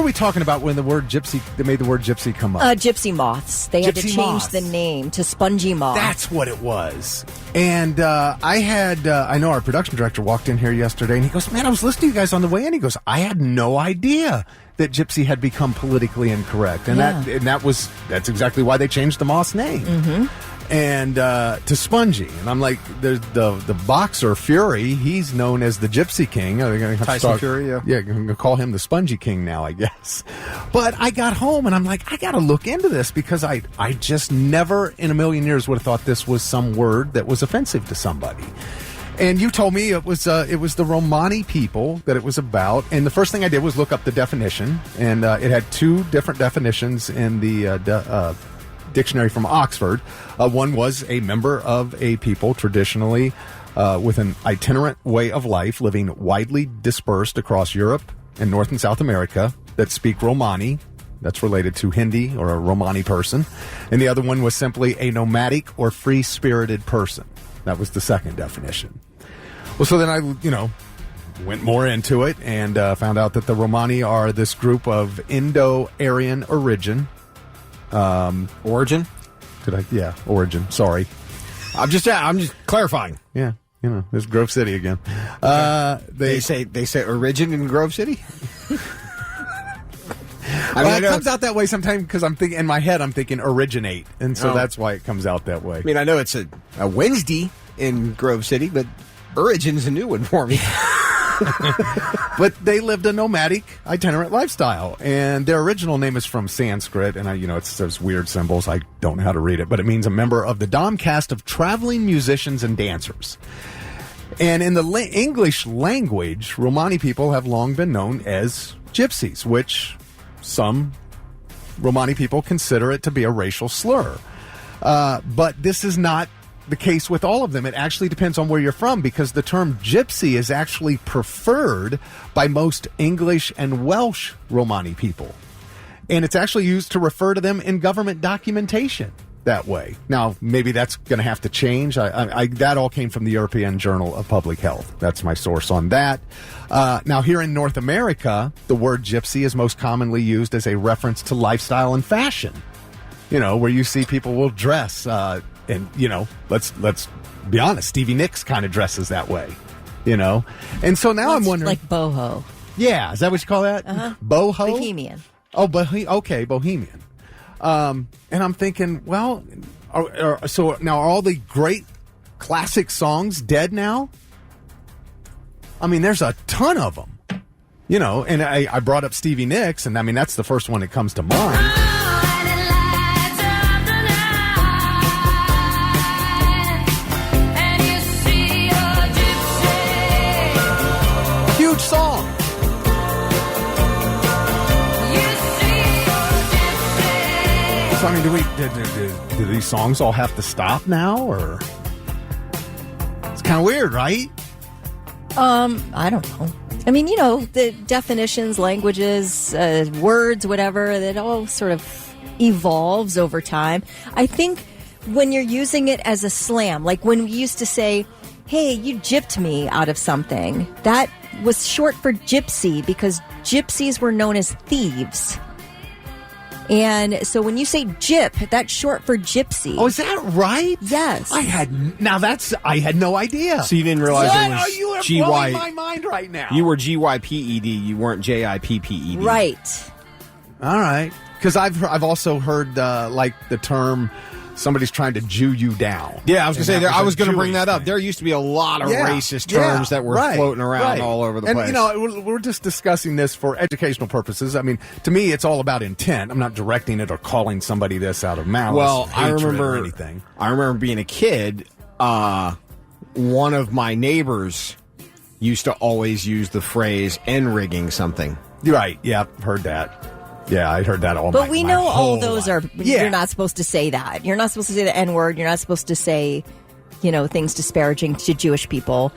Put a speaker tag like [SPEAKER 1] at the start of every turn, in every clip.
[SPEAKER 1] we talking about when the word gypsy, they made the word gypsy come up?
[SPEAKER 2] Gypsy moths. They had to
[SPEAKER 1] Gypsy
[SPEAKER 2] change
[SPEAKER 1] moths.
[SPEAKER 2] the name to spongy moth.
[SPEAKER 1] That's what it was. And I know our production director walked in here yesterday, and he goes, man, I was listening to you guys on the way in. He goes, I had no idea that gypsy had become politically incorrect. And that's exactly why they changed the moth's name. Mm-hmm. And to Spongy. And I'm like, there's the boxer Fury, he's known as the Gypsy King. Are they going to
[SPEAKER 3] Tyson Fury, yeah.
[SPEAKER 1] Yeah, going to call him the Spongy King now, I guess. But I got home and I'm like, I got to look into this because I just never in a million years would have thought this was some word that was offensive to somebody. And you told me it was the Romani people that it was about. And the first thing I did was look up the definition. And it had two different definitions in the dictionary from Oxford. One was a member of a people traditionally with an itinerant way of life, living widely dispersed across Europe and North and South America that speak Romani. That's related to Hindi or a Romani person. And the other one was simply a nomadic or free-spirited person. That was the second definition. Well, so then I, went more into it and found out that the Romani are this group of Indo-Aryan origin.
[SPEAKER 3] Origin?
[SPEAKER 1] Origin. Sorry.
[SPEAKER 3] I'm just clarifying.
[SPEAKER 1] Yeah, there's Grove City again.
[SPEAKER 3] They say origin in Grove City?
[SPEAKER 1] It comes out that way sometimes because I'm thinking in my head I'm thinking originate, and so that's why it comes out that way.
[SPEAKER 3] I mean, I know it's a Wednesday in Grove City, but origin's a new one for me.
[SPEAKER 1] But they lived a nomadic, itinerant lifestyle, and their original name is from Sanskrit, and it's those weird symbols. I don't know how to read it, but it means a member of the Dom caste of traveling musicians and dancers. And in the English language, Romani people have long been known as gypsies, which some Romani people consider it to be a racial slur. But this is not the case with all of them. It actually depends on where you're from, because the term gypsy is actually preferred by most English and Welsh Romani people. And it's actually used to refer to them in government documentation that way. Now, maybe that's going to have to change. That all came from the European Journal of Public Health. That's my source on that. Now, here in North America, the word gypsy is most commonly used as a reference to lifestyle and fashion. Where you see people will dress, and let's be honest, Stevie Nicks kind of dresses that way, And so now I'm wondering,
[SPEAKER 2] like boho.
[SPEAKER 1] Yeah, is that what you call that? Boho?
[SPEAKER 2] Bohemian.
[SPEAKER 1] Oh, okay, bohemian. And I'm thinking, well, so now are all the great classic songs dead now? I mean, there's a ton of them, and I brought up Stevie Nicks, and I mean, that's the first one that comes to mind. Huge song. So, I mean, do these songs all have to stop now, or it's kind of weird, right?
[SPEAKER 2] I don't know. I mean, the definitions, languages, words, whatever, that all sort of evolves over time. I think when you're using it as a slam, like when we used to say, hey, you gypped me out of something, that was short for gypsy because gypsies were known as thieves. And so when you say gyp, that's short for gypsy.
[SPEAKER 1] Oh, is that right?
[SPEAKER 2] Yes.
[SPEAKER 1] I had no idea.
[SPEAKER 3] So you didn't realize it was
[SPEAKER 1] you are
[SPEAKER 3] GY.
[SPEAKER 1] blowing my mind right now.
[SPEAKER 3] You were GYPED. You weren't JIPPED.
[SPEAKER 2] Right.
[SPEAKER 1] All right. Because I've also heard like the term, somebody's trying to Jew you down.
[SPEAKER 3] Yeah, I was going to say, I was going to bring that up. There used to be a lot of racist terms that were floating around all over the place.
[SPEAKER 1] And, we're just discussing this for educational purposes. I mean, to me, it's all about intent. I'm not directing it or calling somebody this out of malice.
[SPEAKER 3] Well, I remember being a kid, one of my neighbors used to always use the phrase N-rigging something.
[SPEAKER 1] Right, yeah, heard that. Yeah, I heard that all
[SPEAKER 2] But we know all those are,
[SPEAKER 1] Yeah.
[SPEAKER 2] You're not supposed to say that. You're not supposed to say the N-word. You're not supposed to say, things disparaging to Jewish people.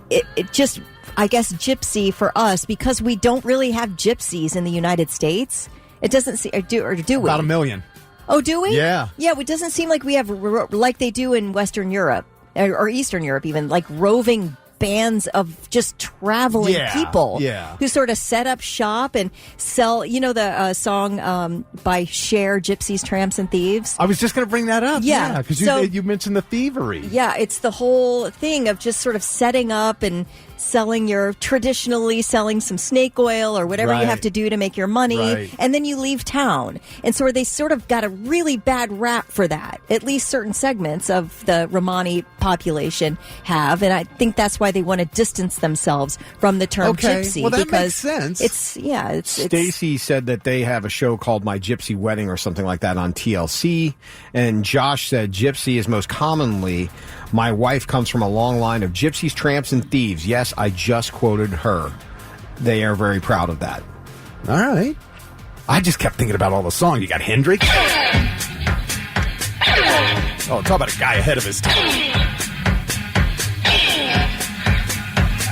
[SPEAKER 2] It just, I guess, gypsy for us, because we don't really have gypsies in the United States. It doesn't seem, or do we?
[SPEAKER 1] About 1 million.
[SPEAKER 2] Oh, do we?
[SPEAKER 1] Yeah.
[SPEAKER 2] Yeah, it doesn't seem like we have, like they do in Western Europe, or Eastern Europe even, like roving bands of just traveling people who sort of set up shop and sell, the song by Cher, Gypsies, Tramps, and Thieves.
[SPEAKER 1] I was just going to bring that up.
[SPEAKER 2] Yeah.
[SPEAKER 1] Because you mentioned the thievery.
[SPEAKER 2] Yeah, it's the whole thing of just sort of setting up and traditionally selling some snake oil or whatever you have to do to make your money, and then you leave town. And so they sort of got a really bad rap for that. At least certain segments of the Romani population have, and I think that's why they want to distance themselves from the term gypsy.
[SPEAKER 1] Well, that
[SPEAKER 2] because
[SPEAKER 1] makes sense.
[SPEAKER 2] It's
[SPEAKER 3] Stacy said that they have a show called My Gypsy Wedding or something like that on TLC, and Josh said gypsy is most commonly, my wife comes from a long line of gypsies, tramps, and thieves. Yes, I just quoted her. They are very proud of that.
[SPEAKER 1] All right. I just kept thinking about all the songs. You got Hendrix. Oh, talk about a guy ahead of his time.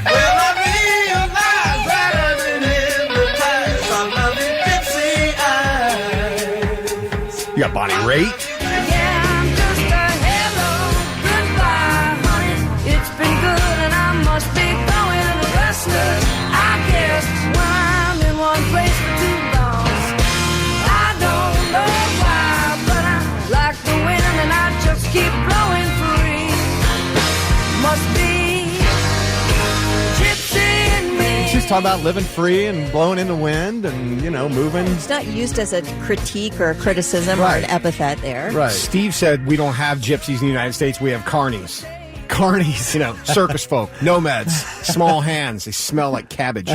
[SPEAKER 4] Well, I realize that I've been in the past. I'm loving gypsy eyes.
[SPEAKER 1] You got Bonnie Raitt. She's talking about living free and blowing in the wind and, moving.
[SPEAKER 2] It's not used as a critique or a criticism or an epithet there.
[SPEAKER 1] Right.
[SPEAKER 3] Steve said we don't have gypsies in the United States. We have carnies. Carnies, circus folk, nomads, small hands. They smell like cabbage.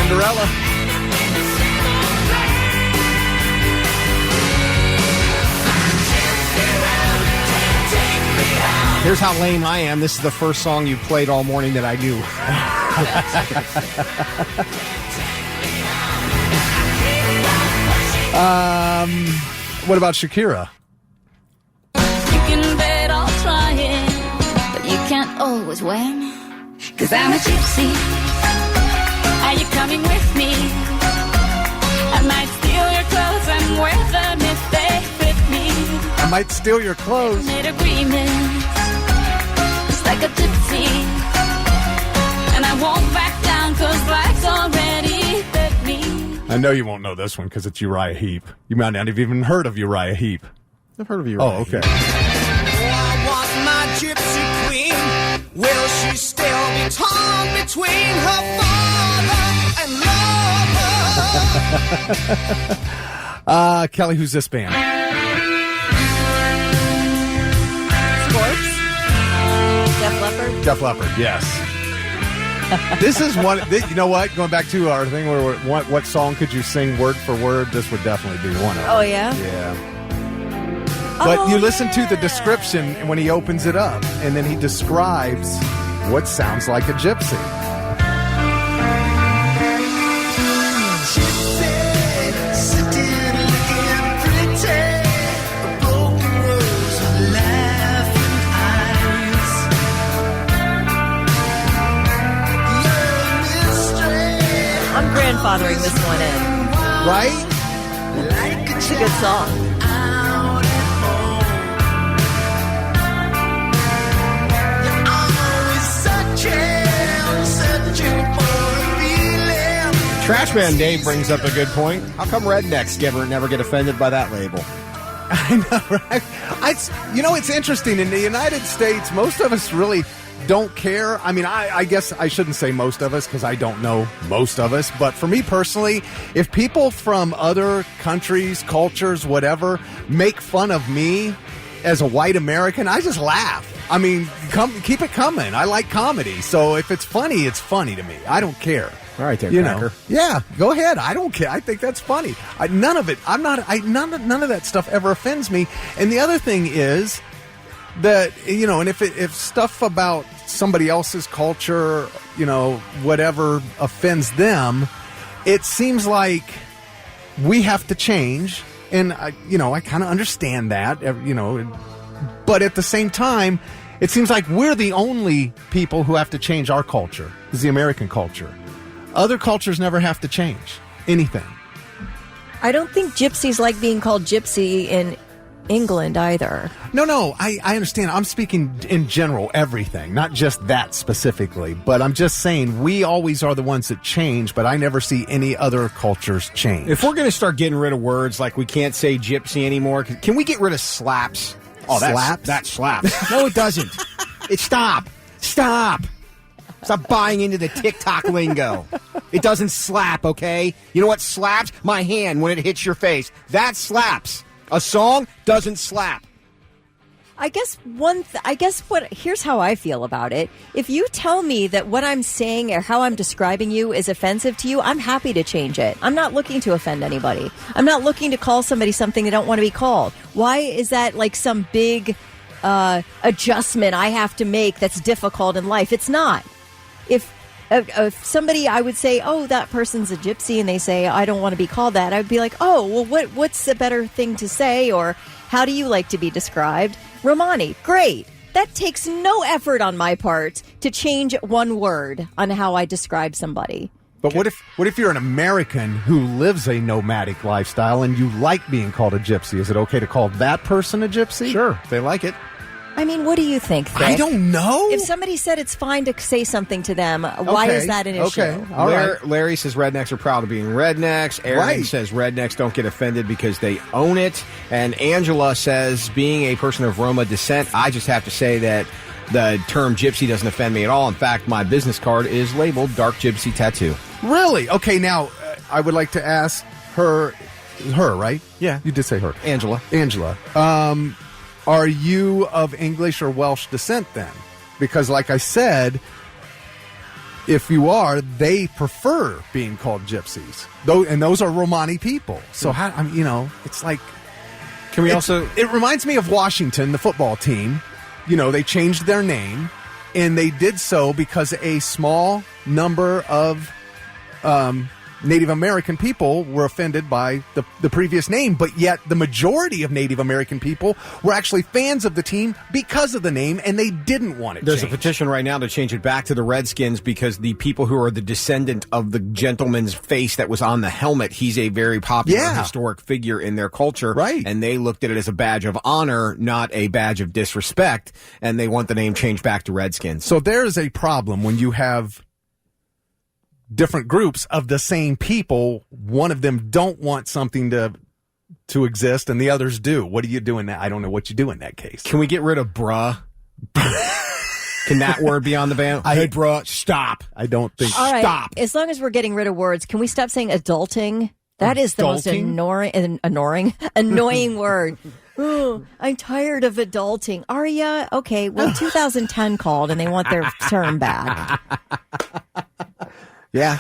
[SPEAKER 1] Cinderella.
[SPEAKER 3] Here's how lame I am. This is the first song you played all morning that I knew.
[SPEAKER 1] What about Shakira?
[SPEAKER 5] You can bet I'll try it, but you can't always win. 'Cause I'm a gypsy. Are you coming with me? I might steal your clothes and wear them if they fit me.
[SPEAKER 1] I might steal your clothes.
[SPEAKER 5] Made agreements, just like a gypsy. And I won't back down 'cause life's already bit me.
[SPEAKER 1] I know you won't know this one because it's Uriah Heep. You might not have even heard of Uriah Heep.
[SPEAKER 3] I've heard of Uriah.
[SPEAKER 1] Oh, okay.
[SPEAKER 4] Oh, I want my gypsy queen. Will she still be torn between her father and lover?
[SPEAKER 1] Kelly, who's this band?
[SPEAKER 2] Sports? Def Leppard?
[SPEAKER 1] Def Leppard, yes. This is one. You know what? Going back to our thing where what song could you sing word for word? This would definitely be one of them.
[SPEAKER 2] Oh, yeah?
[SPEAKER 1] Yeah. But you listen to the description when he opens it up, and then he describes what sounds like a gypsy.
[SPEAKER 2] I'm grandfathering this one in.
[SPEAKER 1] Right?
[SPEAKER 2] It's a good song.
[SPEAKER 3] Trashman Dave brings up a good point. How come rednecks never get offended by that label?
[SPEAKER 1] I know, right? It's interesting. In the United States, most of us really don't care. I mean, I guess I shouldn't say most of us because I don't know most of us. But for me personally, if people from other countries, cultures, whatever, make fun of me as a white American, I just laugh. I mean, keep it coming. I like comedy. So if it's funny to me. I don't care.
[SPEAKER 3] All right, there,
[SPEAKER 1] Cracker. Yeah, go ahead. I don't care. I think that's funny. None of it. None of that stuff ever offends me. And the other thing is that, and if stuff about somebody else's culture, whatever offends them, it seems like we have to change. And I kind of understand that, but at the same time, it seems like we're the only people who have to change our culture. Is the American culture. Other cultures never have to change anything.
[SPEAKER 2] I don't think gypsies like being called gypsy in England either.
[SPEAKER 1] No, I understand. I'm speaking in general, everything, not just that specifically. But I'm just saying we always are the ones that change, but I never see any other cultures change.
[SPEAKER 3] If we're going to start getting rid of words like we can't say gypsy anymore, can we get rid of slaps? Oh,
[SPEAKER 1] Slaps?
[SPEAKER 3] That slaps. No, it doesn't. Stop. Stop buying into the TikTok lingo. It doesn't slap, okay? You know what slaps? My hand when it hits your face. That slaps. A song doesn't slap.
[SPEAKER 2] Here's how I feel about it. If you tell me that what I'm saying or how I'm describing you is offensive to you, I'm happy to change it. I'm not looking to offend anybody. I'm not looking to call somebody something they don't want to be called. Why is that like some big adjustment I have to make that's difficult in life? It's not. If somebody, I would say, oh, that person's a gypsy, and they say, I don't want to be called that, I'd be like, oh, well, what's a better thing to say? Or how do you like to be described? Romani, great. That takes no effort on my part to change one word on how I describe somebody.
[SPEAKER 1] But what if you're an American who lives a nomadic lifestyle and you like being called a gypsy? Is it okay to call that person a gypsy?
[SPEAKER 3] Sure, if they like it.
[SPEAKER 2] I mean, what do you think, Vic?
[SPEAKER 1] I don't know.
[SPEAKER 2] If somebody said it's fine to say something to them, why is that an issue?
[SPEAKER 1] Okay, all right.
[SPEAKER 3] Larry says rednecks are proud of being rednecks. Aaron says rednecks don't get offended because they own it. And Angela says, being a person of Roma descent, I just have to say that the term gypsy doesn't offend me at all. In fact, my business card is labeled Dark Gypsy Tattoo.
[SPEAKER 1] Really? Okay, now, I would like to ask her, right?
[SPEAKER 3] Yeah.
[SPEAKER 1] You did say her.
[SPEAKER 3] Angela.
[SPEAKER 1] Are you of English or Welsh descent then? Because like I said, if you are, they prefer being called gypsies. And those are Romani people. So, it's like...
[SPEAKER 3] Can we also...
[SPEAKER 1] It reminds me of Washington, the football team. They changed their name, and they did so because a small number of... Native American people were offended by the previous name, but yet the majority of Native American people were actually fans of the team because of the name, and they didn't want it
[SPEAKER 3] There's
[SPEAKER 1] changed.
[SPEAKER 3] A petition right now to change it back to the Redskins because the people who are the descendant of the gentleman's face that was on the helmet, he's a very popular historic figure in their culture.
[SPEAKER 1] Right.
[SPEAKER 3] And they looked at it as a badge of honor, not a badge of disrespect, and they want the name changed back to Redskins.
[SPEAKER 1] So there is a problem when you have different groups of the same people. One of them don't want something to exist and the others do. What do you do in that? I don't know what you do in that case.
[SPEAKER 3] Can we get rid of bruh? Can that word be on the ban? Hey, bruh, stop.
[SPEAKER 1] I don't think.
[SPEAKER 2] All right.
[SPEAKER 3] Stop.
[SPEAKER 2] As long as we're getting rid of words, can we stop saying adulting? That is the most annoying word. Oh, I'm tired of adulting. Are ya? Okay, well, 2010 called and they want their term back.
[SPEAKER 3] Yeah.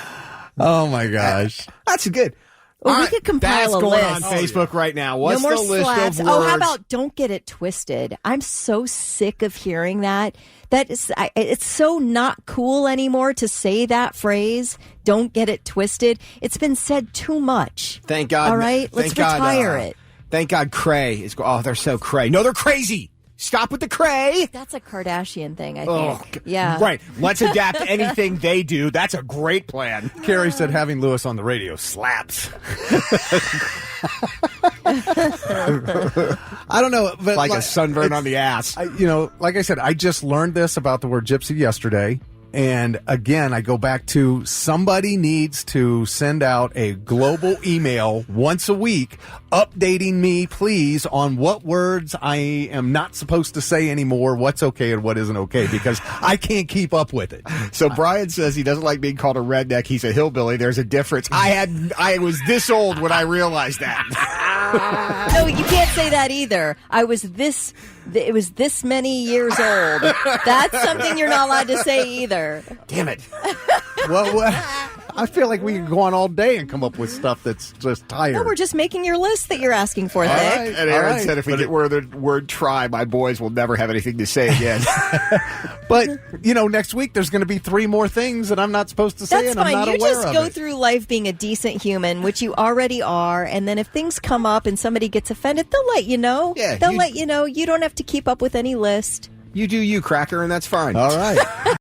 [SPEAKER 1] Oh my gosh.
[SPEAKER 3] That's good.
[SPEAKER 2] Well, we could compile
[SPEAKER 3] that's
[SPEAKER 2] a
[SPEAKER 3] going
[SPEAKER 2] list.
[SPEAKER 3] on Facebook right now. What's
[SPEAKER 2] no more
[SPEAKER 3] the list
[SPEAKER 2] slaps.
[SPEAKER 3] of words?
[SPEAKER 2] Oh, how about don't get it twisted? I'm so sick of hearing that. It's so not cool anymore to say that phrase. Don't get it twisted. It's been said too much.
[SPEAKER 3] Thank God.
[SPEAKER 2] All right, let's retire it.
[SPEAKER 3] Thank God cray is... Oh, they're so cray. No, they're crazy. Stop with the cray.
[SPEAKER 2] That's a Kardashian thing, I think.
[SPEAKER 3] Oh,
[SPEAKER 2] yeah.
[SPEAKER 3] Right. Let's adapt to anything they do. That's a great plan.
[SPEAKER 1] Carrie said having Lewis on the radio slaps. I don't know. But
[SPEAKER 3] like a sunburn on the ass.
[SPEAKER 1] Like I said, I just learned this about the word gypsy yesterday. And again, I go back to somebody needs to send out a global email once a week updating me, please, on what words I am not supposed to say anymore, what's okay and what isn't okay, because I can't keep up with it.
[SPEAKER 3] So Brian says he doesn't like being called a redneck. He's a hillbilly. There's a difference. I was this old when I realized that.
[SPEAKER 2] No, you can't say that either. It was this many years old. That's something you're not allowed to say either.
[SPEAKER 3] Damn it.
[SPEAKER 1] Well, I feel like we could go on all day and come up with stuff that's just tired.
[SPEAKER 2] No, we're just making your list that you're asking for, Thick.
[SPEAKER 1] Right.
[SPEAKER 3] And Aaron said if we get rid of the word try, my boys will never have anything to say again.
[SPEAKER 1] But, next week there's going to be 3 more things that I'm not supposed to say,
[SPEAKER 2] That's
[SPEAKER 1] and I'm
[SPEAKER 2] fine.
[SPEAKER 1] not
[SPEAKER 2] You
[SPEAKER 1] aware
[SPEAKER 2] just
[SPEAKER 1] of
[SPEAKER 2] go
[SPEAKER 1] it.
[SPEAKER 2] through life being a decent human, which you already are, and then if things come up and somebody gets offended, they'll let you know.
[SPEAKER 3] Yeah,
[SPEAKER 2] they'll let you know. You don't have to keep up with any list.
[SPEAKER 3] You do you, Cracker, and that's fine.
[SPEAKER 1] All right.